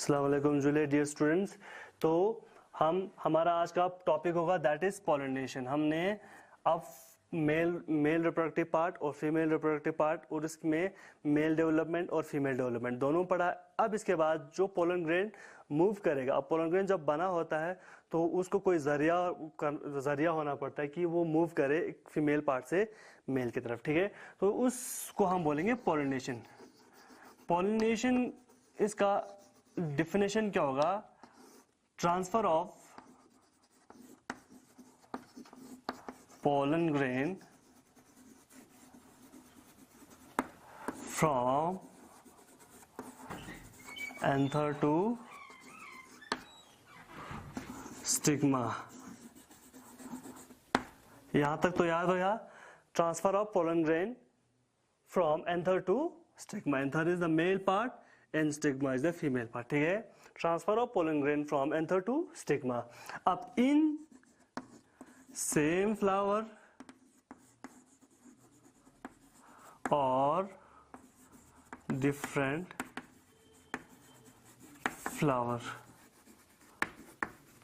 अस्सलाम वालेकुम जुले डियर स्टूडेंट्स। तो हमारा आज का टॉपिक होगा दैट इज पॉलिनेशन। हमने अब मेल रिप्रोडक्टिव पार्ट और फीमेल रिप्रोडक्टिव पार्ट और इसमें मेल डेवलपमेंट और फीमेल डेवलपमेंट दोनों पढ़ा। अब इसके बाद जो पोलन ग्रेन मूव करेगा, अब पोलन ग्रेन जब बना होता है तो उसको कोई जरिया होना पड़ता है कि वो मूव करे एक फीमेल पार्ट से मेल की तरफ, ठीक है। तो उसको हम बोलेंगे पॉलिनेशन। पॉलिनेशन इसका डिफिनेशन क्या होगा? Transfer of pollen grain from anther to stigma। यहां तक तो याद हो गया। Transfer of pollen grain from anther to stigma। anther is the male part and stigma is the female part, ठीक है। Transfer of pollen grain from anther to stigma। अब इन same flower और डिफरेंट फ्लावर,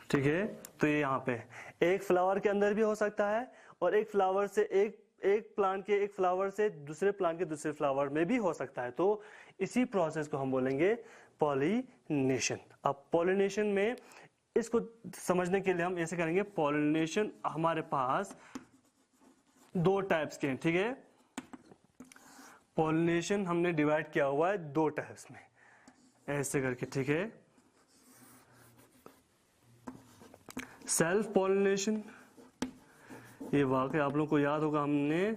ठीक है। तो ये यहाँ पे एक फ्लावर के अंदर भी हो सकता है और एक फ्लावर से एक प्लांट के एक फ्लावर से दूसरे प्लांट के दूसरे फ्लावर में भी हो सकता है। तो इसी प्रोसेस को हम बोलेंगे पॉलिनेशन। अब पॉलिनेशन में इसको समझने के लिए हम ऐसे करेंगे। पॉलिनेशन हमारे पास दो टाइप्स के हैं, ठीक है। पॉलिनेशन हमने डिवाइड किया हुआ है दो टाइप्स में, ऐसे करके, ठीक है। सेल्फ पॉलिनेशन, ये वाकई आप लोगों को याद होगा, हमने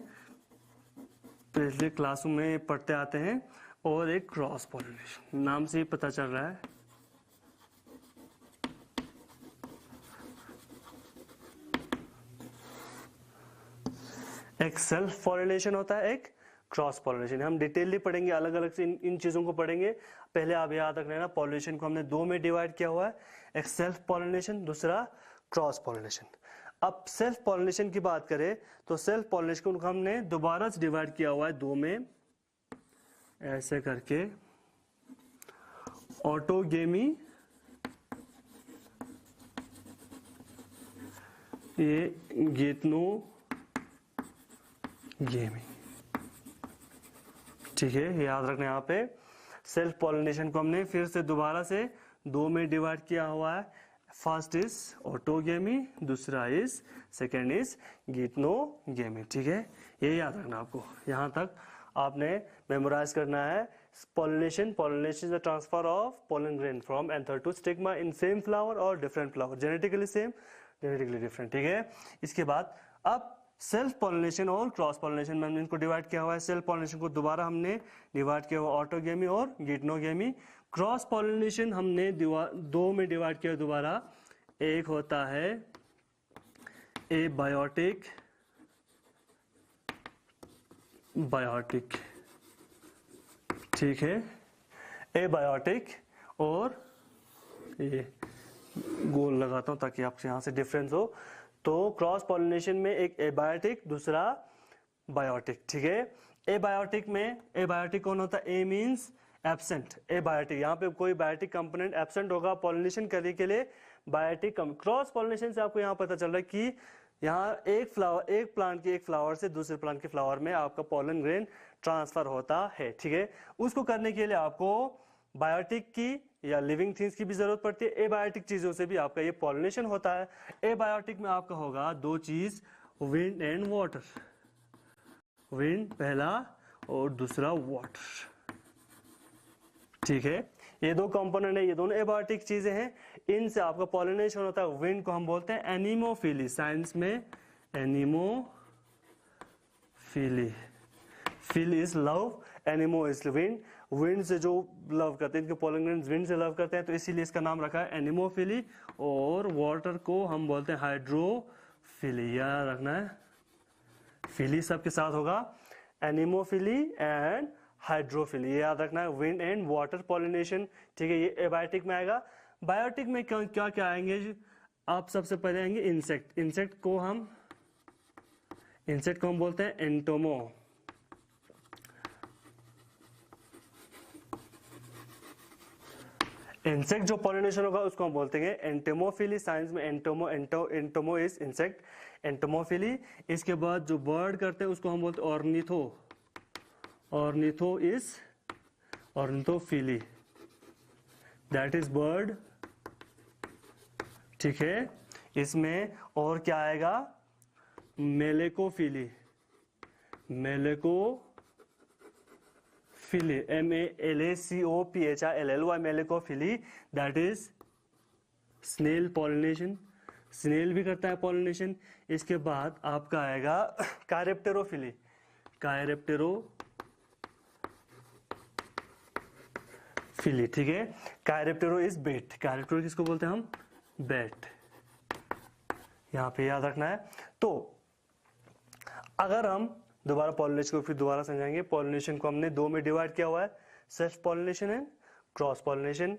पिछले क्लासों में पढ़ते आते हैं। और एक क्रॉस पॉलिनेशन, नाम से ही पता चल रहा है। एक सेल्फ पॉलिनेशन होता है, एक क्रॉस पॉलिनेशन। हम डिटेलली पढ़ेंगे, अलग अलग से इन चीजों को पढ़ेंगे। पहले आप याद रख लेना, पॉलिनेशन को हमने दो में डिवाइड किया हुआ है, एक सेल्फ पॉलिनेशन, दूसरा क्रॉस पॉलिनेशन। अब सेल्फ पॉलिनेशन की बात करें तो सेल्फ पॉलिनेशन को हमने दोबारा से डिवाइड किया हुआ है दो में, ऐसे करके। ऑटोगेमी, ये गेटनो गेमी, ठीक है। याद रखना यहाँ पे सेल्फ पॉलिनेशन को हमने फिर से दोबारा से दो में डिवाइड किया हुआ है। फर्स्ट इज ऑटोगेमी, दूसरा इज सेकेंड इज गिटनोगेमी, ठीक है। ये याद रखना आपको, यहाँ तक आपने मेमोराइज करना है। Pollination is the transfer of pollen grain from anther to stigma in same flower और different flower, genetically same genetically different, ठीक है। इसके बाद अब सेल्फ पॉलिनेशन और क्रॉस पॉलिनेशन में हमने इनको डिवाइड किया हुआ है। सेल्फ पॉलिनेशन को दोबारा हमने डिवाइड किया हुआ ऑटोगेमी और गिटनोगेमी। क्रॉस पॉलिनेशन हमने दो में डिवाइड किया दोबारा। एक होता है एबायोटिक, बायोटिक, ठीक है। एबायोटिक और ये गोल लगाता हूं ताकि आपसे यहां से डिफरेंस हो। तो क्रॉस पॉलिनेशन में एक एबायोटिक, दूसरा बायोटिक, ठीक है। एबायोटिक कौन होता है? ए मींस एब्सेंट। एबायोटिक, यहाँ पे कोई बायोटिक कंपोनेंट एब्सेंट होगा पॉलिनेशन करने के लिए, बायोटिक। क्रॉस पॉलिनेशन से आपको यहाँ पता चल रहा है कि यहाँ एक प्लांट के एक फ्लावर से दूसरे प्लांट के फ्लावर में आपका पोलन ग्रेन ट्रांसफर होता है, ठीक है। उसको करने के लिए आपको बायोटिक की या लिविंग थिंग्स की भी जरूरत पड़ती है। एबायोटिक चीजों से भी आपका ये पॉलिनेशन होता है। एबायोटिक में आपका होगा दो चीज, विंड एंड वाटर। विंड पहला और दूसरा वाटर, ठीक है। ये दो कंपोनेंट है, ये दोनों एबायोटिक चीजें हैं, इनसे आपका पॉलिनेशन होता है। विंड को हम बोलते हैं एनिमोफिली, साइंस में anemophily. Phil is love, anemo is wind. Wind से जो लव करते हैं, इनके पोलन ग्रेन विंड से लव करते हैं, तो इसीलिए इसका नाम रखा है एनिमोफिली। और वाटर को हम बोलते हैं हाइड्रोफिली, याद रखना है। फिली सबके साथ होगा, एनिमोफिली एंड हाइड्रोफिली, ये याद रखना है। विंड एंड वाटर पॉलिनेशन, ठीक है। ये एबायोटिक में आएगा। बायोटिक में क्या क्या आएंगे? आप सबसे पहले आएंगे इंसेक्ट। इंसेक्ट को हम बोलते हैं एंटोमो। इंसेक्ट जो पॉलिनेशन होगा उसको हम बोलते हैं एंटोमोफिली, साइंस में एंटोमो इज इंसेक्ट, एंटोमोफिली। इसके बाद जो बर्ड करते हैं उसको हम बोलते हैं ornitho, ornitho is ornithophily, that is bird, ठीक है। इसमें और क्या आएगा, malacophily, malacophily, MELACOPHILLY, malacophily, that is snail pollination, snail भी करता है पॉलिनेशन। इसके बाद आपका आएगा कायरेप्टेरोफिली, कायरेप्टेरोफिली, ठीक है। कायरेप्टेरो इज बेट, कायरेप्टेरो किसको बोलते हैं हम, बेट, यहाँ पे याद रखना है। तो अगर हम दोबारा पॉलिनेशन को फिर दोबारा समझाएंगे। पॉलिनेशन को हमने दो में डिवाइड किया हुआ है, self pollination and cross pollination.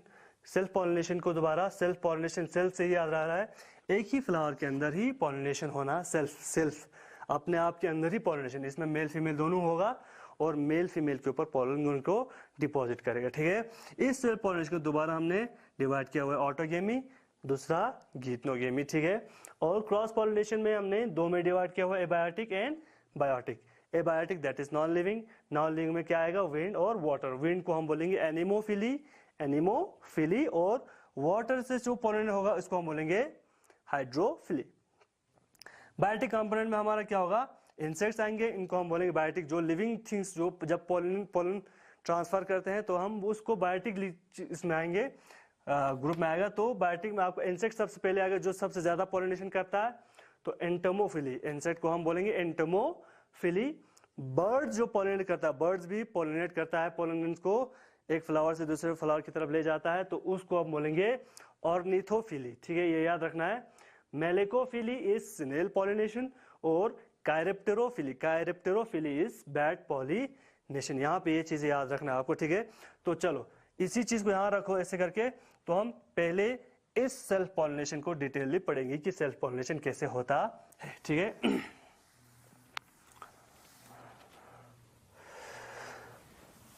Self pollination को दोबारा, सेल्फ पॉलिनेशन सेल्फ से ही याद रह रहा है, एक ही फ्लावर के अंदर ही पॉलिनेशन होना, सेल्फ अपने आप के अंदर ही पॉलिनेशन, इसमें मेल फीमेल दोनों होगा और मेल फीमेल के ऊपर पॉलन को डिपॉजिट करेगा, ठीक है। इस सेल्फ पॉलिनेशन को दोबारा हमने डिवाइड किया हुआ है, ऑटोगेमी, दूसरा गीथनोगेमी, ठीक है। और क्रॉस पॉलिनेशन में हमने दो में डिवाइड किया हुआ है, abiotic and biotic. Abiotic that is non living, non living में क्या आएगा, विंड और वाटर। विंड को हम बोलेंगे एनिमोफिली, एनिमोफिली, और वाटर से जो पॉलिनेट होगा उसको हम बोलेंगे हाइड्रोफिली। बायोटिक कंपोनेंट में हमारा क्या होगा, इंसेक्ट्स आएंगे, इनको हम बोलेंगे बायोटिक। जो लिविंग थिंग्स जो जब पोलन ट्रांसफर करते हैं तो हम उसको बायोटिक इसमें आएंगे, ग्रुप में आएगा। तो बायोटिक में आपको इंसेक्ट सबसे पहले आएगा जो सबसे ज्यादा पॉलिनेशन करता है, तो एंटोमोफिली, इंसेक्ट को हम बोलेंगे एंटोमोफिली। बर्ड जो पॉलिनेट करता है, बर्ड्स भी पॉलिनेट करता है, पॉलिनेंस को एक फ्लावर से दूसरे फ्लावर की तरफ ले जाता है, तो उसको हम बोलेंगे ऑर्निथोफिली, ठीक है, ये याद रखना है। मेलेकोफिली इज स्नेल पॉलिनेशन और कायरेप्टेरोफिली इज बैट पॉलिनेशन। यहाँ पे ये चीजें याद रखना है आपको, ठीक है। तो चलो इसी चीज को यहाँ रखो ऐसे करके। तो हम पहले इस सेल्फ पॉलिनेशन को डिटेलली पढ़ेंगे कि सेल्फ पॉलिनेशन कैसे होता है, ठीक है।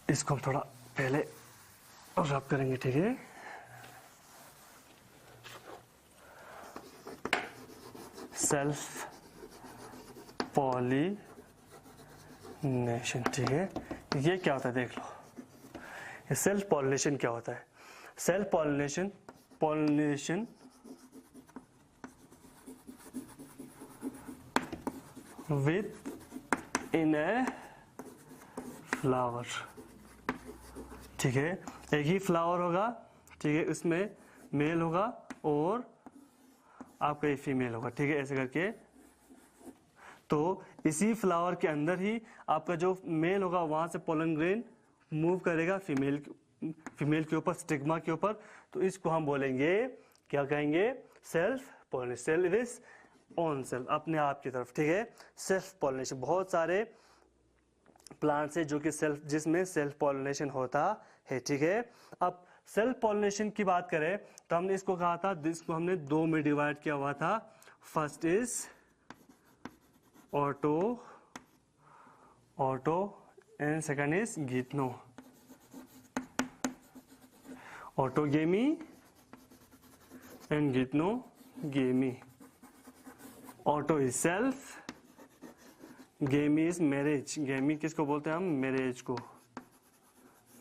इसको हम थोड़ा पहले रब करेंगे, ठीक है। सेल्फ पॉलिनेशन, ठीक है। ये क्या होता है देख लो, ये सेल्फ पॉलिनेशन क्या होता है। Self pollination, pollination with in a flower, ठीक है। एक ही फ्लावर होगा, ठीक है, उसमें मेल होगा और आपका ये फीमेल होगा, ठीक है, ऐसे करके। तो इसी फ्लावर के अंदर ही आपका जो मेल होगा वहां से पोलन ग्रेन मूव करेगा फीमेल के ऊपर, स्टिग्मा के ऊपर। तो इसको हम बोलेंगे, क्या कहेंगे, self pollination. Self is on self, अपने आप की तरफ, ठीक है। सेल्फ पॉलिनेशन, बहुत सारे प्लांट्स है जो कि जिसमें सेल्फ पॉलिनेशन होता है, ठीक है। अब सेल्फ पॉलिनेशन की बात करें तो हमने इसको कहा था, इसको हमने दो में डिवाइड किया हुआ था। First is auto and second is geitono, autogamy and geitonogamy. Auto is self, gamy is marriage. Gamy किसको बोलते हैं हम, मैरिज को,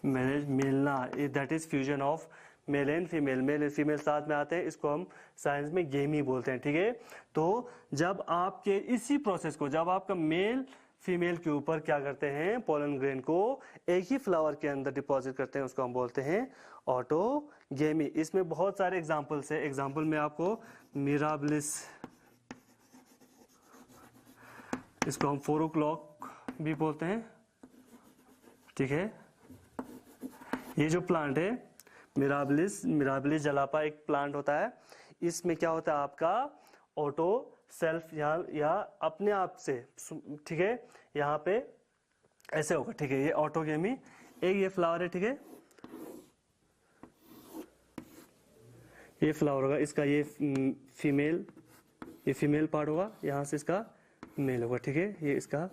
मैरिज मिलना, that is fusion of male and female, male and female साथ में आते हैं, इसको हम साइंस में गेमी बोलते हैं, ठीक है। तो जब आपके इसी प्रोसेस को, जब आपका मेल फीमेल के ऊपर क्या करते हैं, पोलन ग्रेन को एक ही फ्लावर के अंदर डिपॉजिट करते हैं, उसको हम बोलते हैं ऑटोगेमी। इसमें बहुत सारे एग्जांपल्स है। एग्जांपल में आपको मिराबिलिस, इसको हम 4 o'clock भी बोलते हैं, ठीक है। ये जो प्लांट है मिराबिलिस जलापा एक प्लांट होता है। इसमें क्या होता है, आपका ऑटो सेल्फ या अपने आप से, ठीक है, यहाँ पे ऐसे होगा, ठीक है। ये ऑटोगेमी, एक ये फ्लावर है, ठीक है, ये फ्लावर होगा, इसका ये फीमेल पार्ट होगा, यहाँ से इसका मेल होगा, ठीक है। ये इसका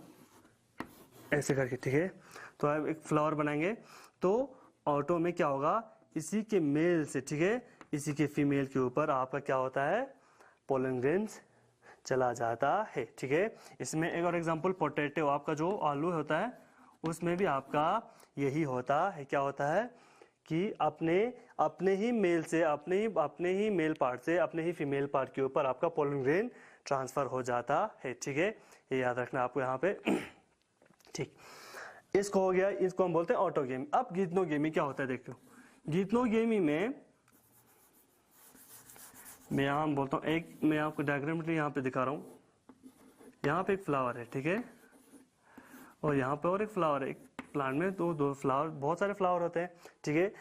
ऐसे करके, ठीक है। तो आप एक फ्लावर बनाएंगे तो ऑटो में क्या होगा, इसी के मेल से, ठीक है, इसी के फीमेल के ऊपर आपका क्या होता है, पोलन ग्रेन्स चला जाता है, ठीक है। इसमें एक और एग्जांपल, पोटैटो, आपका जो आलू होता है उसमें भी आपका यही होता है, क्या होता है कि अपने ही मेल से, अपने ही मेल पार्ट से अपने ही फीमेल पार्ट के ऊपर आपका पोलन ग्रेन ट्रांसफर हो जाता है, ठीक है। ये याद रखना आपको यहाँ पे, ठीक। इसको हो गया, इसको हम बोलते हैं ऑटोगेमी। अब गीतनोगेमी क्या होता है देखो। गीतनोगेमी में मैं यहाँ बोलता हूँ, एक मैं आपको डायग्राम यहाँ पे दिखा रहा हूँ। यहाँ पे एक फ्लावर है, ठीक है, और यहाँ पे और एक फ्लावर है। एक प्लांट में तो दो फ्लावर, बहुत सारे फ्लावर होते हैं, ठीक है।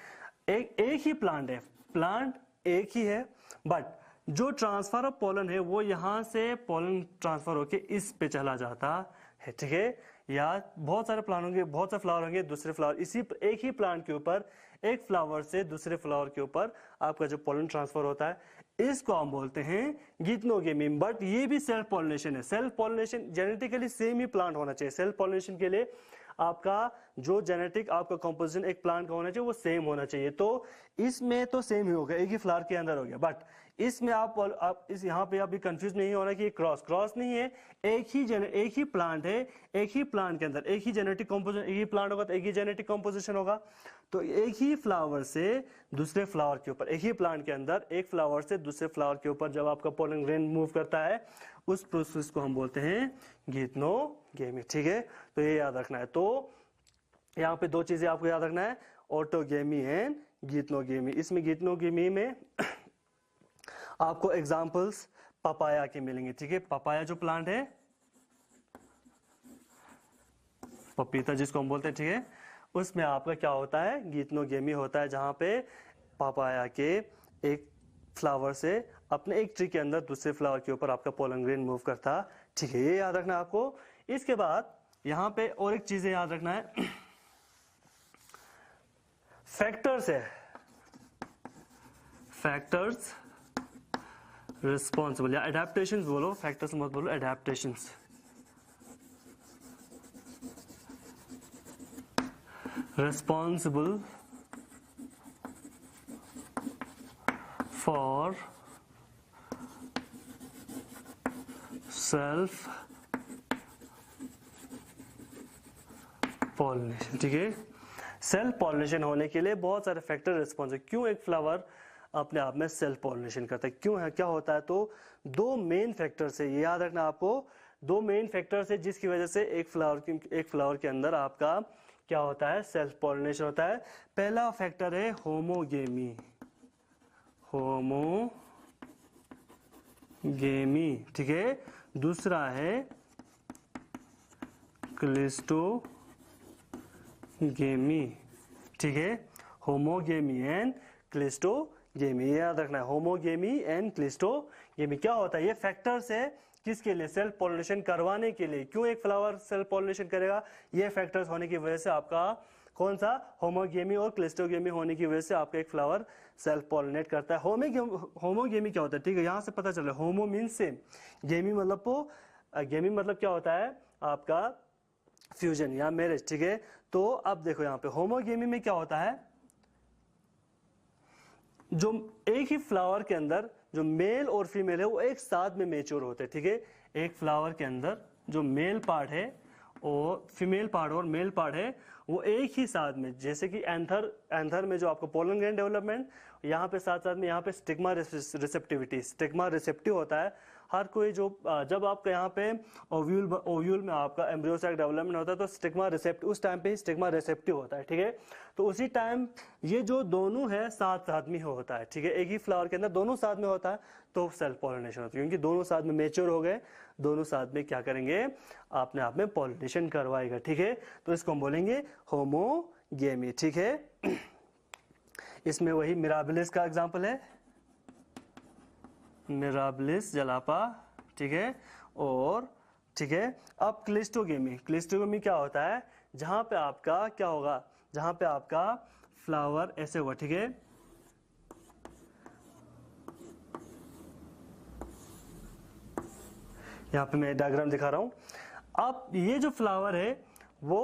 एक ही प्लांट है, प्लांट एक ही है, बट जो ट्रांसफर ऑफ पोलन है वो यहाँ से पोलन ट्रांसफर होके इस पे चला जाता है, ठीक है। या बहुत सारे प्लांट होंगे, बहुत सारे फ्लावर होंगे, दूसरे फ्लावर इसी एक ही प्लांट के ऊपर, एक फ्लावर से दूसरे फ्लावर के ऊपर आपका जो पोलन ट्रांसफर होता है, इसको हम बोलते हैं गीतनोगेमी। बट ये भी सेल्फ पॉलिनेशन है। सेल्फ पॉलिनेशन जेनेटिकली सेम ही प्लांट होना चाहिए। सेल्फ पॉलिनेशन के लिए आपका जो जेनेटिक आपका कंपोजिशन एक प्लांट का होना चाहिए वो सेम होना चाहिए। तो इसमें तो सेम ही होगा, एक ही फ्लावर के अंदर हो गया, बट इसमें आप इस यहाँ पे अभी कंफ्यूज नहीं होना कि क्रॉस नहीं है, एक ही प्लांट है, एक ही प्लांट के अंदर एक ही जेनेटिक कंपोजिशन, एक ही प्लांट होगा तो एक ही जेनेटिक कंपोजिशन होगा। तो एक ही फ्लावर से दूसरे फ्लावर के ऊपर, एक ही प्लांट के अंदर एक फ्लावर से दूसरे फ्लावर के ऊपर जब आपका पोलन ग्रेन मूव करता है, उस प्रोसेस को हम बोलते हैं गीतनोगेमी, ठीक है। तो ये याद रखना है। तो यहाँ पे दो चीजें आपको याद रखना है, ऑटोगेमी एंड गीतनोगेमी। इसमें गीतनोगेमी में आपको एग्जांपल्स पपाया के मिलेंगे, ठीक है। पपाया जो प्लांट है, पपीता जिसको हम बोलते हैं, ठीक है, उसमें आपका क्या होता है, गीतनोगेमी होता है, जहां पे पपाया के एक फ्लावर से अपने एक ट्री के अंदर दूसरे फ्लावर के ऊपर आपका पोलन ग्रेन मूव करता, ठीक है। ये याद रखना है आपको। इसके बाद यहां पे और एक चीजें याद रखना है, फैक्टर्स है, फैक्टर्स रिस्पॉन्सिबल या एडेप्टेशंस बोलो, फैक्टर्स मत बोलो, adaptations. Responsible for self pollination, ठीक है। सेल्फ पॉलिनेशन होने के लिए बहुत सारे फैक्टर रिस्पॉन्सिबल। क्यों एक फ्लावर अपने आप में सेल्फ पॉलिनेशन करता है, क्यों है, क्या होता है, तो दो मेन फैक्टर्स है, ये याद रखना आपको। दो मेन फैक्टर्स है जिसकी वजह से एक फ्लावर के अंदर आपका क्या होता है, सेल्फ पॉलिनेशन होता है। पहला फैक्टर है होमोगेमी, होमोगेमी, ठीक है। दूसरा है क्लिस्टोगेमी, ठीक है। होमोगेमी एंड क्लिस्टोगेमी, याद रखना है, होमोगेमी एंड क्लिस्टोगेमी। क्या होता है, ये फैक्टर्स है किसके लिए, सेल्फ पॉलिनेशन करवाने के लिए। क्यों एक फ्लावर सेल्फ पॉलिनेशन करेगा, ये फैक्टर्स होने की वजह से आपका कौन सा, होमोगेमी और क्लिस्टोगेमी होने की वजह से आपका एक फ्लावर सेल्फ पॉलिनेट करता है। होमोगेमी क्या होता है, ठीक है, यहां से पता चल रहा है, होमो मीन्स सेम, गेमी मतलब गेमी मतलब क्या होता है आपका फ्यूजन या मैरिज, ठीक है। तो अब देखो यहाँ पे होमोगेमी में क्या होता है, जो एक ही फ्लावर के अंदर जो मेल और फीमेल है वो एक साथ में मैच्योर होते हैं, ठीक है। एक फ्लावर के अंदर जो मेल पार्ट है और फीमेल पार्ट और मेल पार्ट है वो एक ही साथ में, जैसे कि एंथर में जो आपको पोलन ग्रेन डेवलपमेंट, यहाँ पे साथ साथ में यहाँ पे स्टिग्मा रिसेप्टिविटी, स्टिग्मा रिसेप्टिव होता है। हर कोई जो जब आपका यहाँ पे ओव्यूल में आपका एम्ब्रियो सैक डेवलपमेंट होता है तो स्टिग्मा रिसेप्टिव, उस टाइम पे ही स्टिग्मा रिसेप्टिव होता है, ठीक है। तो उसी टाइम ये जो दोनों है साथ साथ में होता है, ठीक है। एक ही फ्लावर के अंदर दोनों साथ में होता है तो सेल्फ पॉलिनेशन होती है, क्योंकि दोनों साथ में मैच्योर हो गए, दोनों साथ में क्या करेंगे, अपने आप में पॉलिनेशन करवाएगा, ठीक है। तो इसको हम बोलेंगे होमोगेमी, ठीक है। इसमें वही मिराबिलिस का एग्जांपल है, मिराबिलिस जलापा, ठीक है। और ठीक है, अब क्लिस्टोगेमी, क्लिस्टोगेमी क्या होता है, जहां पे आपका क्या होगा, जहां पे आपका फ्लावर ऐसे हुआ, ठीक है। यहां पे मैं डायग्राम दिखा रहा हूं। अब ये जो फ्लावर है वो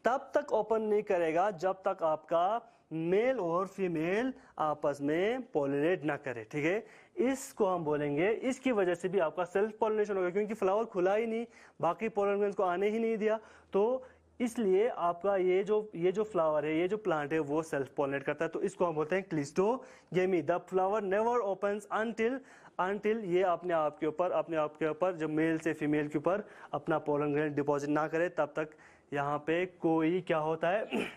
तब तक ओपन नहीं करेगा जब तक आपका मेल और फीमेल आपस में पॉलिनेट ना करे, ठीक है। इसको हम बोलेंगे, इसकी वजह से भी आपका सेल्फ पॉलिनेशन होगा, क्योंकि फ्लावर खुला ही नहीं, बाकी पोलन ग्रेन्स को आने ही नहीं दिया, तो इसलिए आपका ये जो फ्लावर है, ये जो प्लांट है, वो सेल्फ पॉलिनेट करता है। तो इसको हम बोलते हैं cleistogamy. The flower never opens until ये अपने आप के ऊपर जब मेल से फीमेल के ऊपर अपना पोलन ग्रेन डिपॉजिट ना करे, तब तक यहाँ पे कोई क्या होता है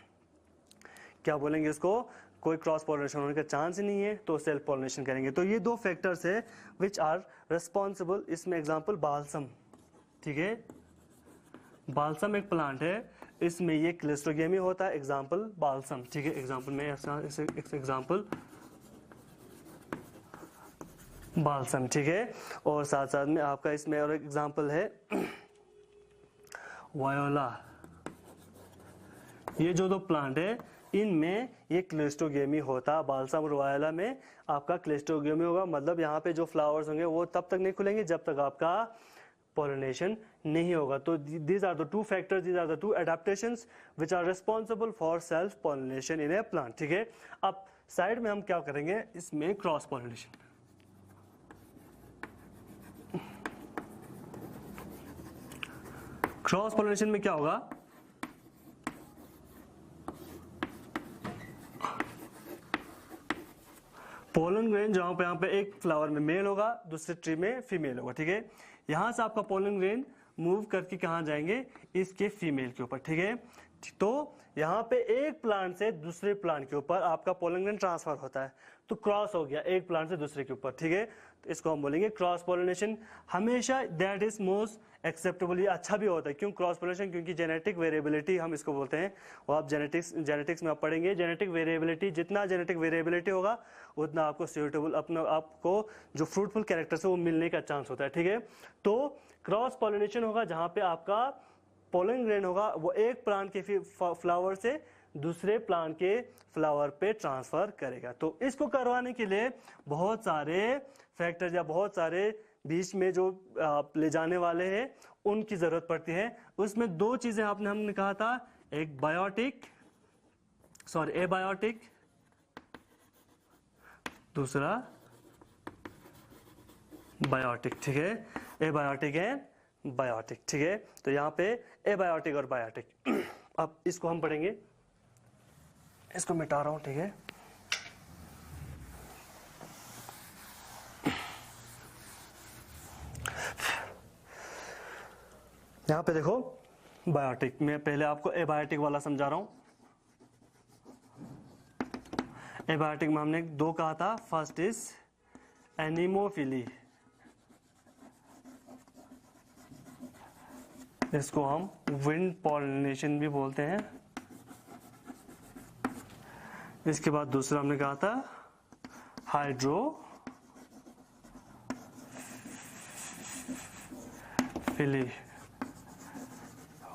क्या बोलेंगे इसको, कोई क्रॉस पॉलिनेशन होने का चांस ही नहीं है, तो सेल्फ पॉलिनेशन करेंगे। तो ये दो फैक्टर्स है विच आर रिस्पॉन्सिबल। इसमें एग्जांपल बाल्सम, ठीक है, बाल्सम एक प्लांट है, इसमें ये क्लिस्टोगेमी होता है, एग्जांपल बाल्सम, ठीक है। एग्जांपल में एग्जांपल बाल्सम, ठीक है। और साथ साथ में आपका इसमें और एग्जांपल है वायोला। ये जो दो प्लांट है इनमें ये क्लिस्टोगेमी होता है। बाल्सम और वायोला में आपका क्लिस्टोगेमी होगा, मतलब यहाँ पे जो फ्लावर्स होंगे वो तब तक नहीं खुलेंगे जब तक आपका पॉलिनेशन नहीं होगा। तो these are the two factors, these are the two adaptations which are responsible for self pollination in a plant, ठीक है। अब साइड में हम क्या करेंगे, इसमें क्रॉस पॉलिनेशन। क्रॉस पॉलिनेशन में क्या होगा, पोलन ग्रेन जहां पे यहाँ पे एक फ्लावर में मेल होगा, दूसरे ट्री में फीमेल होगा, ठीक है। यहां से आपका पोलन ग्रेन मूव करके कहां जाएंगे, इसके फीमेल के ऊपर, ठीक है। तो यहाँ पे एक प्लांट से दूसरे प्लांट के ऊपर आपका पोलन ग्रेन ट्रांसफर होता है, तो क्रॉस हो गया एक प्लांट से दूसरे के ऊपर, ठीक है। तो इसको हम बोलेंगे क्रॉस पॉलिनेशन। हमेशा दैट इज मोस्ट एक्सेप्टेबल, ये अच्छा भी होता है। क्यों क्रॉस पॉलिनेशन, क्योंकि जेनेटिक वेरिएबिलिटी हम इसको बोलते हैं, और आप जेनेटिक्स में आप पढ़ेंगे, जेनेटिक वेरिएबिलिटी, जितना जेनेटिक वेरिएबिलिटी होगा उतना आपको सूटेबल, अपना आपको जो फ्रूटफुल कैरेक्टर है वो मिलने का चांस होता है, ठीक है। तो क्रॉस पॉलिनेशन होगा जहां पे आपका पोलन ग्रेन होगा वो एक प्लांट के फ्लावर से दूसरे प्लांट के फ्लावर पे ट्रांसफर करेगा। तो इसको करवाने के लिए बहुत सारे फैक्टर्स या बहुत सारे बीच में जो ले जाने वाले हैं उनकी जरूरत पड़ती है। उसमें दो चीजें हमने कहा था, एक एबायोटिक, दूसरा बायोटिक, ठीक है। एबायोटिक है, बायोटिक, ठीक है। तो यहाँ पे एबायोटिक और बायोटिक अब इसको हम पढ़ेंगे, इसको मिटा रहा हूं, ठीक है। यहां पे देखो बायोटिक, मैं पहले आपको एबायोटिक वाला समझा रहा हूं। एबायोटिक में हमने दो कहा था, फर्स्ट इज एनिमोफिली, इसको हम विंड पॉलिनेशन भी बोलते हैं। इसके बाद दूसरा हमने कहा था हाइड्रोफिली,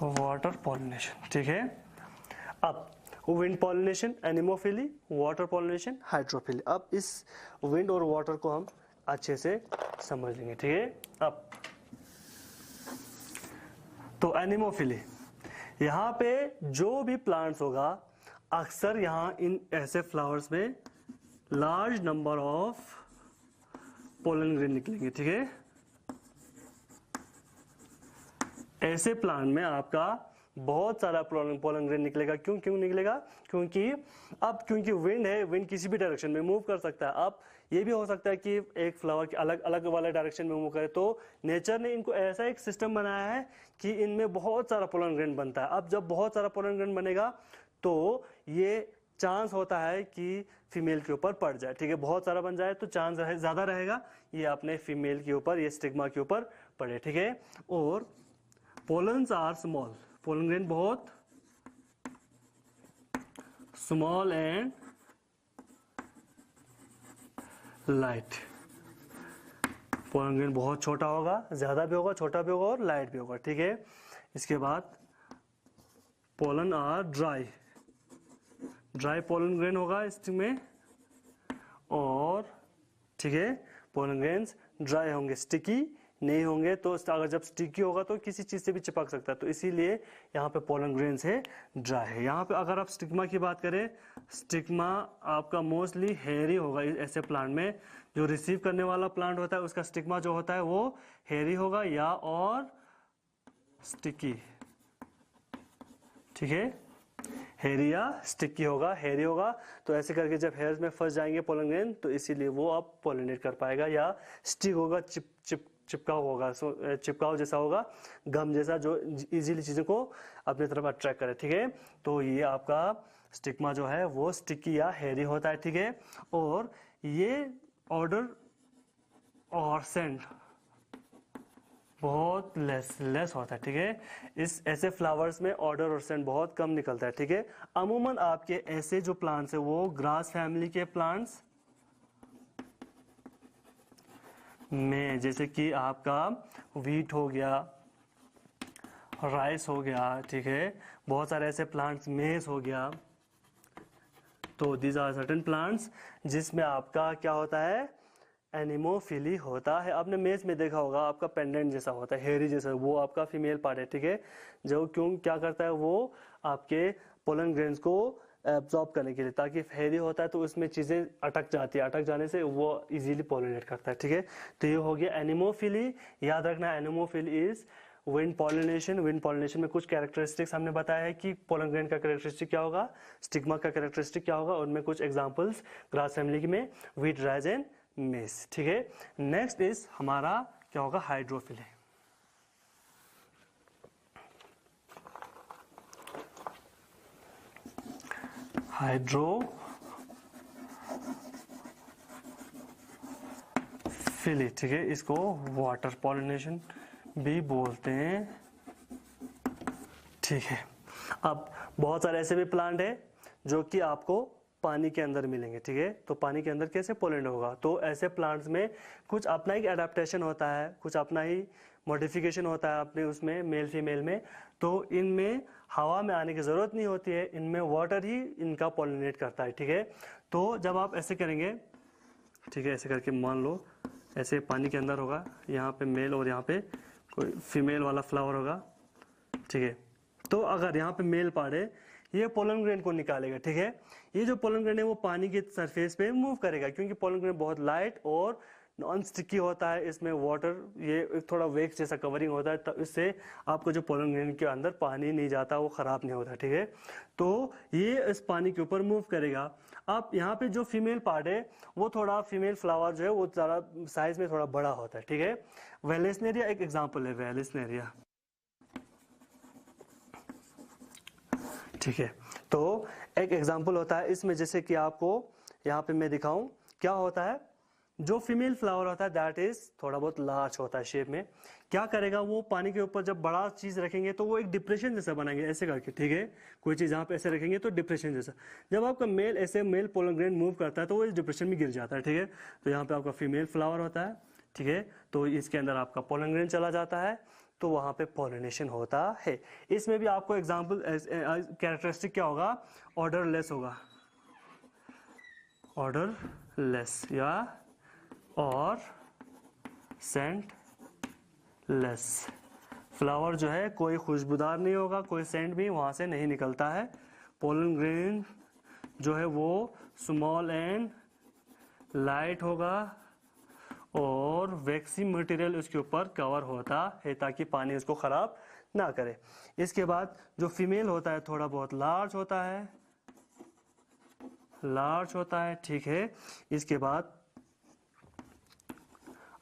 वाटर पॉलिनेशन, ठीक है। अब wind pollination, anemophily, water pollination, hydrophily. अब इस विंड और वाटर को हम अच्छे से समझ लेंगे, ठीक है। अब तो एनिमोफिली, यहाँ पे जो भी प्लांट्स होगा अक्सर यहाँ इन ऐसे फ्लावर्स में large number of pollen grain निकलेंगे, ठीक है। ऐसे प्लांट में आपका बहुत सारा पोलन ग्रेन निकलेगा। क्यों निकलेगा, क्योंकि विंड है, विंड किसी भी डायरेक्शन में मूव कर सकता है। अब ये भी हो सकता है कि एक फ्लावर के अलग अलग वाले डायरेक्शन में मूव करे, तो नेचर ने इनको ऐसा एक सिस्टम बनाया है कि इनमें बहुत सारा पोलन ग्रेन बनता है। अब जब बहुत सारा पोलन ग्रेन बनेगा तो ये चांस होता है कि फीमेल के ऊपर पड़ जाए, ठीक है। बहुत सारा बन जाए तो चांस ज्यादा रहेगा ये अपने फीमेल के ऊपर, ये स्टिग्मा के ऊपर पड़े, ठीक है। और pollens are small, pollen grain बहुत small and light. Pollen grain बहुत छोटा होगा, ज्यादा भी होगा, छोटा भी होगा और लाइट भी होगा, ठीक है। इसके बाद pollen are dry pollen grain होगा इसमें, और ठीक है पोलन ग्रेन्स ड्राई होंगे, स्टिकी नहीं होंगे तो अगर जब स्टिकी होगा तो किसी चीज़ से भी चिपक सकता है, तो इसीलिए यहाँ पे पोलन ग्रेन्स है ड्राई है। यहाँ पे अगर आप स्टिग्मा की बात करें, स्टिग्मा आपका मोस्टली हेयरी होगा ऐसे प्लांट में। जो रिसीव करने वाला प्लांट होता है उसका स्टिग्मा जो होता है वो हेयरी होगा या और स्टिकी, ठीक है, हेयरी या स्टिकी होगा, हेयरी होगा। तो ऐसे करके जब हेयर्स में फंस जाएंगे पोलन ग्रेन तो इसीलिए वो आप पोलिनेट कर पाएगा, या स्टिक होगा, चिपकाव होगा, चिपकाव जैसा होगा, गम जैसा, जो इजीली चीज़ों को अपनी तरफ अट्रैक्ट करे, ठीक है। तो ये आपका स्टिग्मा जो है वो स्टिकी या हेयरी होता है, ठीक है। और ये ऑर्डर और सेंट बहुत लेस होता है, ठीक है। इस ऐसे फ्लावर्स में ऑर्डर और सेंट बहुत कम निकलता है, ठीक है। अमूमन आपके ऐसे जो प्लांट्स है वो ग्रास फैमिली के प्लांट्स में, जैसे कि आपका वीट हो गया, राइस हो गया, ठीक है, बहुत सारे ऐसे प्लांट्स, मेज हो गया, तो दीज आर सर्टेन प्लांट्स जिसमें आपका क्या होता है, एनिमोफिली होता है। आपने मेज में देखा होगा आपका पेंडेंट जैसा होता है, हेयरी जैसा, वो आपका फीमेल पार्ट है, ठीक है। जो क्या करता है वो आपके पोलन ग्रेन्स को एब्जॉर्ब करने के लिए, ताकि हेयरी होता है तो उसमें चीज़ें अटक जाती है, अटक जाने से वो इजीली पोलिनेट करता है, ठीक है। तो ये हो गया एनिमोफिली। याद रखना anemophily is wind pollination. Wind pollination में कुछ कैरेक्टरिस्टिक्स हमने बताया है कि पोलन ग्रेन का कैरेक्टरिस्टिक क्या होगा, स्टिग्मा का कैरेक्टरिस्टिक क्या होगा, उनमें कुछ एग्जांपल्स ग्रास फैमिली में वीट, राइस एंड मेज, ठीक है। नेक्स्ट इज हमारा क्या होगा, हाइड्रोफिली। हाइड्रोफिली, ठीक है, इसको वाटर पॉलिनेशन भी बोलते हैं, ठीक है। अब बहुत सारे ऐसे भी प्लांट है जो कि आपको पानी के अंदर मिलेंगे, ठीक है। तो पानी के अंदर कैसे पोलिनेट होगा, तो ऐसे प्लांट्स में कुछ अपना ही एडेप्टेशन होता है, कुछ अपना ही मॉडिफिकेशन होता है अपने उसमें, मेल फीमेल में। तो इनमें हवा में आने की ज़रूरत नहीं होती है, इनमें वाटर ही इनका पोलिनेट करता है, ठीक है। तो जब आप ऐसे करेंगे, ठीक है, ऐसे करके मान लो ऐसे पानी के अंदर होगा, यहाँ पे मेल और यहाँ पे कोई फीमेल वाला फ्लावर होगा, ठीक है। तो अगर यहाँ पे मेल पार्ट है, ये पोलन ग्रेन को निकालेगा, ठीक है। ये जो पोलन ग्रेन है वो पानी के सरफेस पे मूव करेगा, क्योंकि पोलन ग्रेन बहुत लाइट और नॉन स्टिकी होता है, इसमें वाटर, ये थोड़ा वेक्स जैसा कवरिंग होता है, तो इससे आपको जो पोलन ग्रेन के अंदर पानी नहीं जाता, वो खराब नहीं होता, ठीक है। तो ये इस पानी के ऊपर मूव करेगा। अब यहाँ पे जो फीमेल पार्ट है वो थोड़ा, फीमेल फ्लावर जो है वो ज़्यादा साइज में थोड़ा बड़ा होता है, ठीक है। वेलेस्नेरिया एक एग्जाम्पल है, वेलेस्नेरिया, ठीक है। तो एक एग्जाम्पल होता है इसमें, जैसे कि आपको यहाँ पे मैं दिखाऊं, क्या होता है, जो फीमेल फ्लावर होता है दैट इज थोड़ा बहुत लार्ज होता है शेप में। क्या करेगा वो, पानी के ऊपर जब बड़ा चीज रखेंगे तो वो एक डिप्रेशन जैसा बनाएंगे ऐसे करके, ठीक है। कोई चीज यहाँ पे ऐसे रखेंगे तो डिप्रेशन जैसा, जब आपका मेल ऐसे मेल पोलन ग्रेन मूव करता है तो वो इस डिप्रेशन में गिर जाता है, ठीक है। तो यहाँ पे आपका फीमेल फ्लावर होता है, ठीक है, तो इसके अंदर आपका पोलन ग्रेन चला जाता है, तो वहाँ पे पॉलिनेशन होता है। इसमें भी आपको एग्जाम्पल कैरेक्टरिस्टिक क्या होगा, ऑर्डरलेस होगा, ऑर्डरलेस या और सेंटलेस। फ्लावर जो है कोई खुशबूदार नहीं होगा, कोई सेंट भी वहाँ से नहीं निकलता है। पोलन ग्रेन जो है वो स्मॉल एंड लाइट होगा और वैक्सी मटेरियल उसके ऊपर कवर होता है ताकि पानी उसको खराब ना करे। इसके बाद जो फीमेल होता है थोड़ा बहुत लार्ज होता है, ठीक है। इसके बाद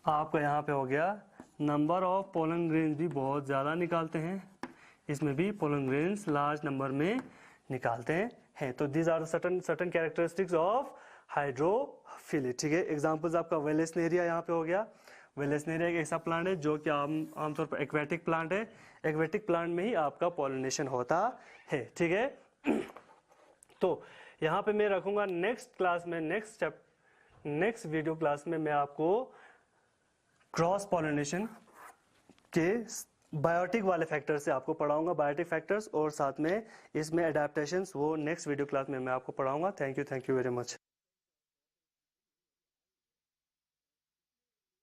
आपका यहाँ पे हो गया, नंबर ऑफ पोलन ग्रेन्स भी बहुत ज़्यादा निकालते हैं, इसमें भी पोलन ग्रेन्स लार्ज नंबर में निकालते हैं। तो these are certain characteristics of hydrophily, ठीक है। एग्जांपल्स आपका वेलेस्नेरिया यहाँ पे हो गया। वेलेस्नेरिया एक ऐसा प्लांट है जो कि आमतौर पर एक्वेटिक प्लांट है, एक्वेटिक प्लांट में ही आपका पॉलिनेशन होता है, ठीक है। तो यहाँ पे मैं रखूंगा नेक्स्ट क्लास में, नेक्स्ट वीडियो क्लास में मैं आपको क्रॉस पॉलिनेशन के बायोटिक वाले फैक्टर से आपको पढ़ाऊंगा, बायोटिक फैक्टर्स, और साथ में इसमें अडेप्टेशंस, वो नेक्स्ट वीडियो क्लास में मैं आपको पढ़ाऊंगा। Thank you very much.